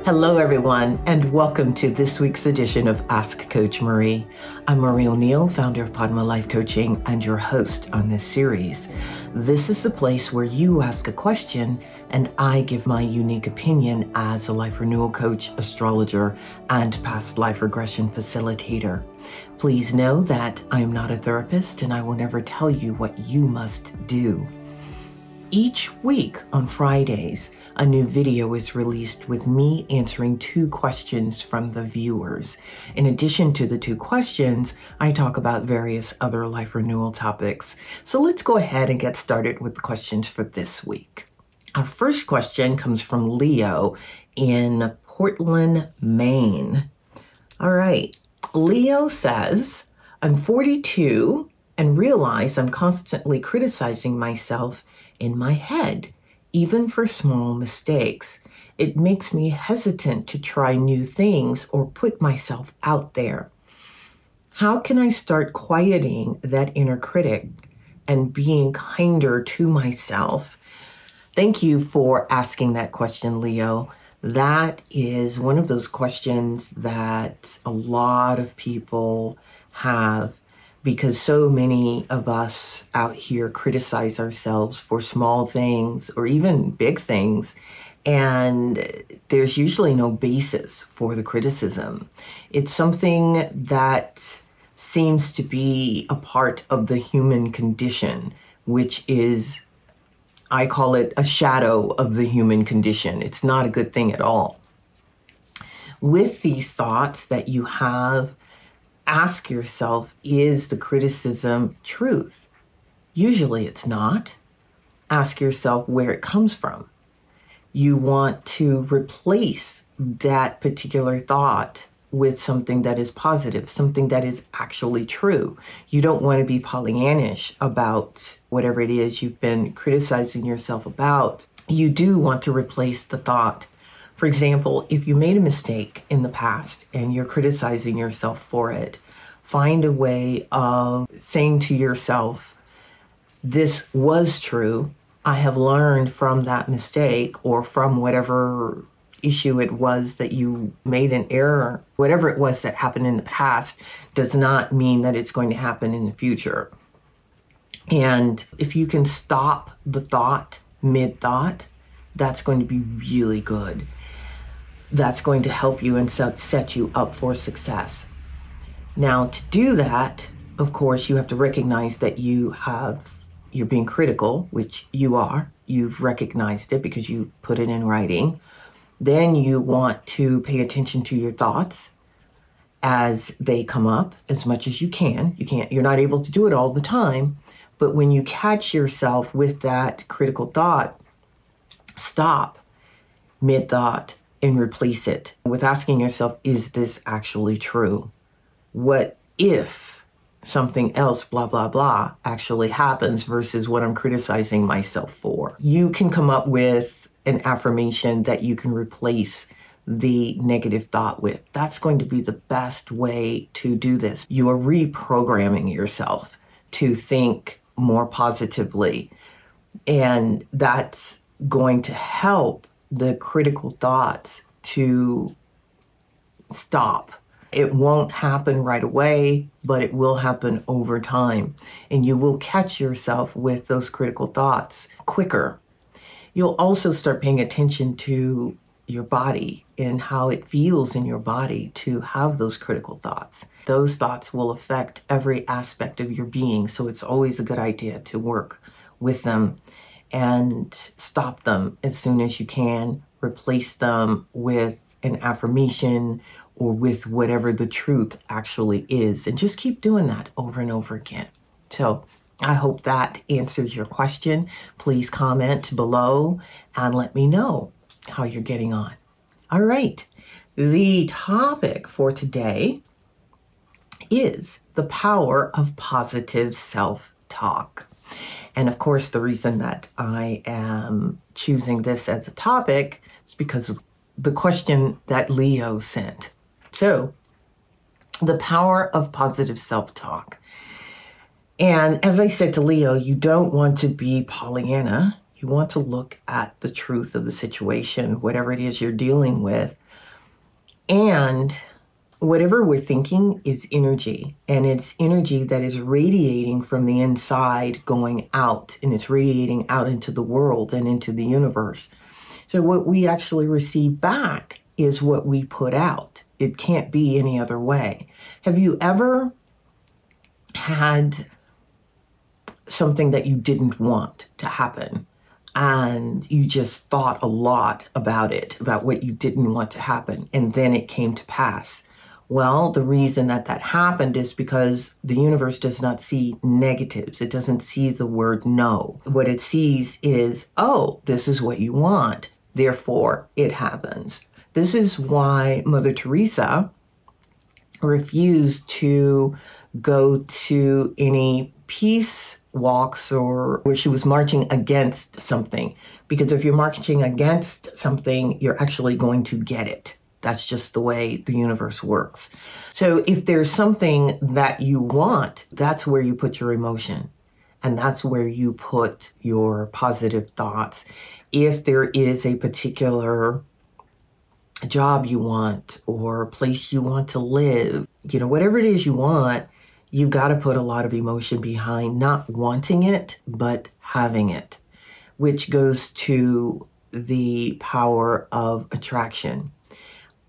Hello, everyone, and welcome to this week's edition of Ask Coach Marie. I'm Marie O'Neill, founder of Padma Life Coaching and your host on this series. This is the place where you ask a question and I give my unique opinion as a life renewal coach, astrologer, and past life regression facilitator. Please know that I am not a therapist and I will never tell you what you must do. Each week on Fridays, a new video is released with me answering 2 questions from the viewers. In addition to the 2 questions, I talk about various other life renewal topics. So let's go ahead and get started with the questions for this week. Our first question comes from Leo in Portland, Maine. All right, Leo says, I'm 42 and realize I'm constantly criticizing myself in my head, even for small mistakes. It makes me hesitant to try new things or put myself out there. How can I start quieting that inner critic and being kinder to myself? Thank you for asking that question, Leo. That is one of those questions that a lot of people have, because so many of us out here criticize ourselves for small things or even big things, and there's usually no basis for the criticism. It's something that seems to be a part of the human condition, which is, I call it a shadow of the human condition. It's not a good thing at all. With these thoughts that you have, ask yourself, is the criticism truth? Usually it's not. Ask yourself where it comes from. You want to replace that particular thought with something that is positive, something that is actually true. You don't want to be Pollyannish about whatever it is you've been criticizing yourself about. You do want to replace the thought. For example, if you made a mistake in the past and you're criticizing yourself for it, find a way of saying to yourself, this was true. I have learned from that mistake or from whatever issue it was that you made an error. Whatever it was that happened in the past does not mean that it's going to happen in the future. And if you can stop the thought mid-thought, that's going to be really good. That's going to help you and set you up for success. Now, to do that, of course, you have to recognize that you're being critical, which you are. You've recognized it because you put it in writing. Then you want to pay attention to your thoughts as they come up as much as you can. You're not able to do it all the time, but when you catch yourself with that critical thought, stop mid-thought and replace it with asking yourself, is this actually true? What if something else, blah, blah, blah, actually happens versus what I'm criticizing myself for? You can come up with an affirmation that you can replace the negative thought with. That's going to be the best way to do this. You are reprogramming yourself to think more positively, and that's going to help the critical thoughts to stop. It won't happen right away, but it will happen over time. And you will catch yourself with those critical thoughts quicker. You'll also start paying attention to your body and how it feels in your body to have those critical thoughts. Those thoughts will affect every aspect of your being. So it's always a good idea to work with them and stop them as soon as you can. Replace them with an affirmation or with whatever the truth actually is. And just keep doing that over and over again. So I hope that answers your question. Please comment below and let me know how you're getting on. All right. The topic for today is the power of positive self-talk. And of course, the reason that I am choosing this as a topic is because of the question that Leo sent. So, the power of positive self-talk. And as I said to Leo, you don't want to be Pollyanna. You want to look at the truth of the situation, whatever it is you're dealing with, And whatever we're thinking is energy, and it's energy that is radiating from the inside going out, and it's radiating out into the world and into the universe. So what we actually receive back is what we put out. It can't be any other way. Have you ever had something that you didn't want to happen, and you just thought a lot about it, about what you didn't want to happen, and then it came to pass? Well, the reason that that happened is because the universe does not see negatives. It doesn't see the word no. What it sees is, oh, this is what you want, therefore it happens. This is why Mother Teresa refused to go to any peace walks or where she was marching against something. Because if you're marching against something, you're actually going to get it. That's just the way the universe works. So if there's something that you want, that's where you put your emotion. And that's where you put your positive thoughts. If there is a particular job you want or place you want to live, whatever it is you want, you've got to put a lot of emotion behind not wanting it, but having it, which goes to the power of attraction.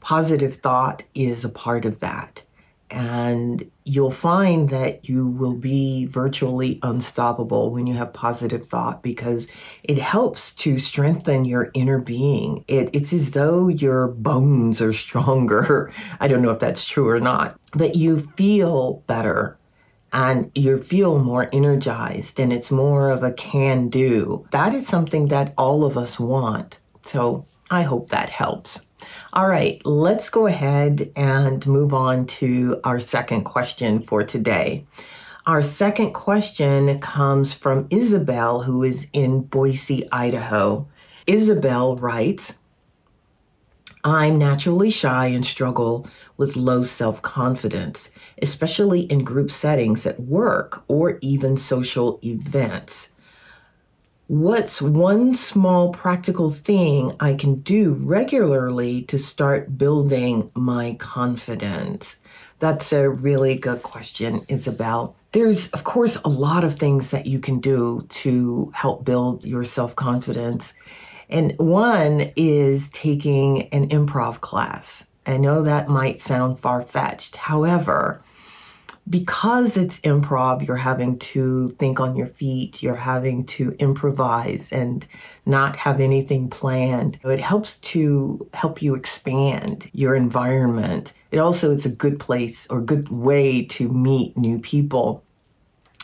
Positive thought is a part of that. And you'll find that you will be virtually unstoppable when you have positive thought, because it helps to strengthen your inner being. It's as though your bones are stronger. I don't know if that's true or not, but you feel better and you feel more energized, and it's more of a can do. That is something that all of us want. So I hope that helps. All right, let's go ahead and move on to our second question for today. Our second question comes from Isabel, who is in Boise, Idaho. Isabel writes, I'm naturally shy and struggle with low self-confidence, especially in group settings at work or even social events. What's one small practical thing I can do regularly to start building my confidence? That's a really good question, Isabel. There's, of course, a lot of things that you can do to help build your self-confidence. And one is taking an improv class. I know that might sound far-fetched. However, because it's improv, you're having to think on your feet, you're having to improvise and not have anything planned. It helps to help you expand your environment. It's a good place or good way to meet new people.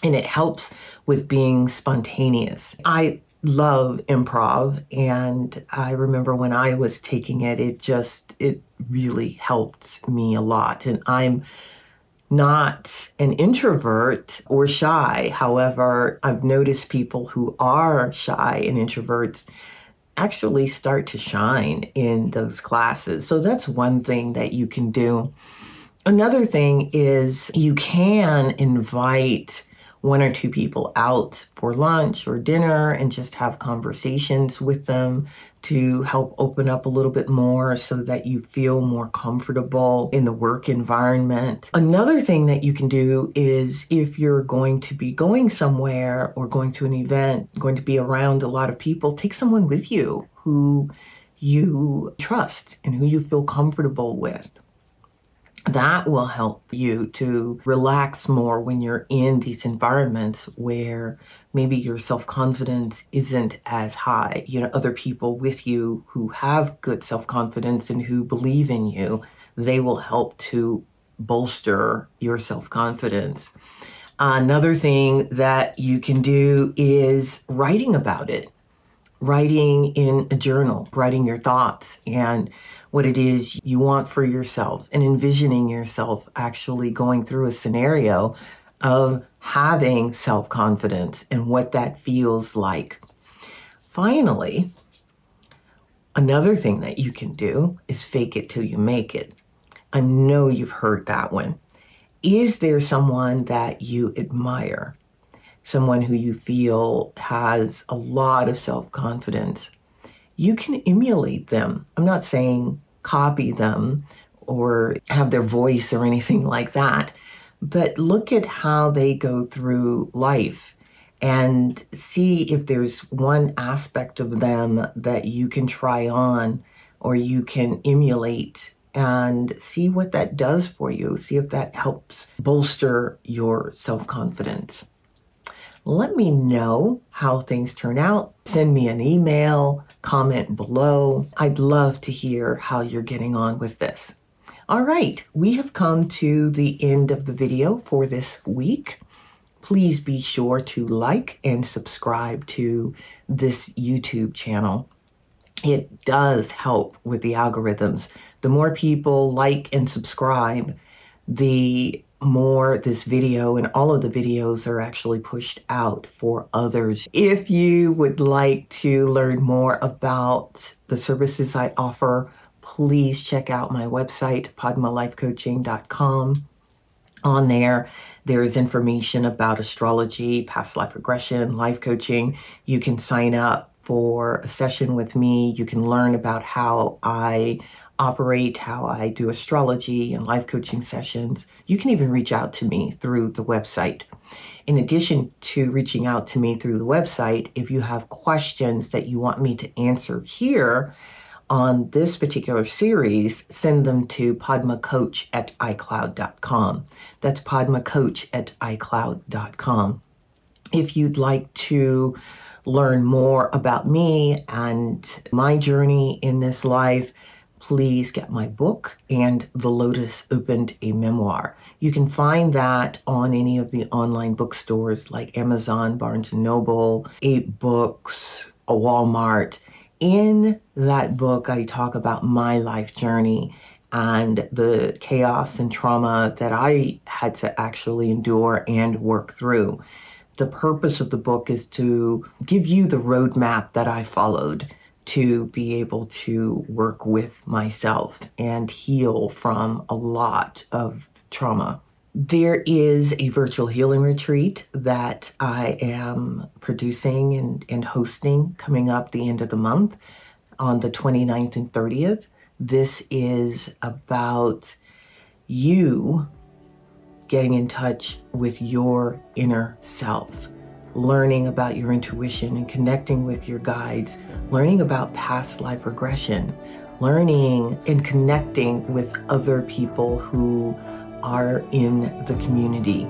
And it helps with being spontaneous. I love improv, and I remember when I was taking it, it really helped me a lot. And I'm not an introvert or shy. However, I've noticed people who are shy and introverts actually start to shine in those classes. So that's one thing that you can do. Another thing is you can invite one or two people out for lunch or dinner and just have conversations with them to help open up a little bit more so that you feel more comfortable in the work environment. Another thing that you can do is if you're going to be going somewhere or going to an event, going to be around a lot of people, take someone with you who you trust and who you feel comfortable with. That will help you to relax more when you're in these environments where maybe your self-confidence isn't as high. Other people with you who have good self-confidence and who believe in you, they will help to bolster your self-confidence. Another thing that you can do is writing about it. Writing in a journal, writing your thoughts and what it is you want for yourself, and envisioning yourself actually going through a scenario of having self-confidence and what that feels like. Finally, another thing that you can do is fake it till you make it. I know you've heard that one. Is there someone that you admire? Someone who you feel has a lot of self-confidence? You can emulate them. I'm not saying copy them or have their voice or anything like that. But look at how they go through life and see if there's one aspect of them that you can try on or you can emulate, and see what that does for you. See if that helps bolster your self-confidence. Let me know how things turn out. Send me an email, comment below. I'd love to hear how you're getting on with this. All right, we have come to the end of the video for this week. Please be sure to like and subscribe to this YouTube channel. It does help with the algorithms. The more people like and subscribe, the more this video and all of the videos are actually pushed out for others. If you would like to learn more about the services I offer, please check out my website, padmalifecoaching.com. On there is information about astrology, past life regression, life coaching. You can sign up for a session with me. You can learn about how I operate, how I do astrology and life coaching sessions. You can even reach out to me through the website. In addition to reaching out to me through the website, if you have questions that you want me to answer here on this particular series, send them to padmacoach@icloud.com. That's padmacoach@icloud.com. If you'd like to learn more about me and my journey in this life, please get my book, And the Lotus Opened a Memoir. You can find that on any of the online bookstores like Amazon, Barnes & Noble, 8 Books, a Walmart. In that book, I talk about my life journey and the chaos and trauma that I had to actually endure and work through. The purpose of the book is to give you the roadmap that I followed to be able to work with myself and heal from a lot of trauma. There is a virtual healing retreat that I am producing and hosting coming up the end of the month on the 29th and 30th. This is about you getting in touch with your inner self, learning about your intuition and connecting with your guides, learning about past life regression, learning and connecting with other people who are in the community.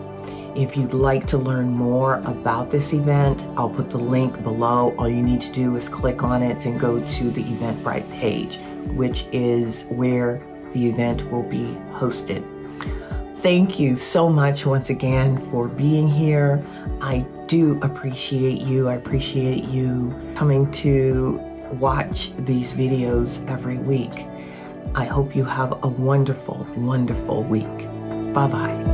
If you'd like to learn more about this event, I'll put the link below. All you need to do is click on it and go to the Eventbrite page, which is where the event will be hosted. Thank you so much once again for being here. I do appreciate you. I appreciate you coming to watch these videos every week. I hope you have a wonderful, wonderful week. Bye-bye.